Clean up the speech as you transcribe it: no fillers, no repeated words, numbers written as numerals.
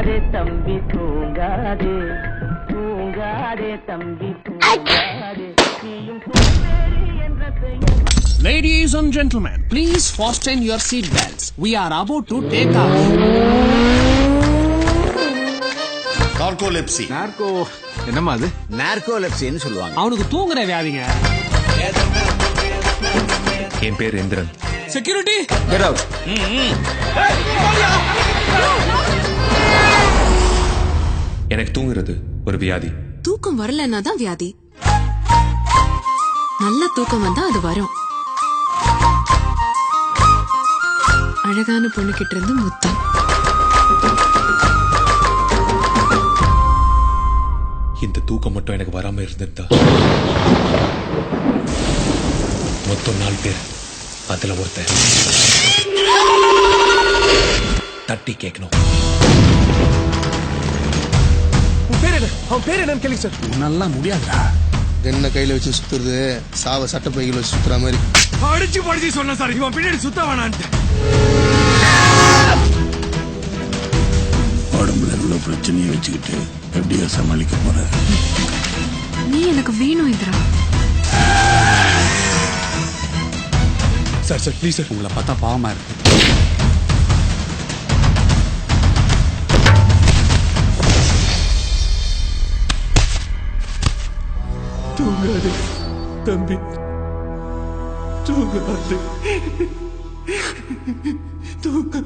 தூங்காதே தம்பி தூங்காதே தூங்காதே தம்பி தூங்காதே நீயும் சோம்பேறி என்ற பெயர். Ladies and gentlemen, please fasten your seat belts. We are about to take off. Narcolepsy. Narco என்னம்மா அது? நார்கோலெப்சின்னு சொல்லுவாங்க. அவனுக்கு தூங்குற வியாதிங்க. என் பேர் இந்திரன். Security get out. எனக்கு தூங்குறது ஒரு வியாதி. தூக்கம் வரலன்னா தான் வியாதி. நல்ல தூக்கம் வந்தா அது வரும். அழகான பொண்ணு கிட்ட இருந்து முத்தம். இந்த தூக்கம் மட்டும் எனக்கு வராம இருந்திருந்தா மொத்தம் 4 பேர், அதுல ஒருத்தன் தட்டி கேட்கணும். அவன் பேர் என்னன்னு கேளுங்க சார். நல்லா முடியாதுடா. என்ன கையில வச்சு சுத்துறது, சாவ சட்ட பைகளை வச்சு சுத்துற மாதிரி. அடிச்சு படிச்சு சொன்ன சார், இவன் பின்னாடி சுத்த வேணான்ட்டு. உடம்புல இவ்வளவு பிரச்சனையை வச்சுக்கிட்டு எப்படியா சமாளிக்க போற? நீ எனக்கு வேணும் Indira. Sir sir please sir, உங்களை பார்த்தா பாவமா இருக்கு. தூங்காதே தம்பி தூங்காதே தூங்க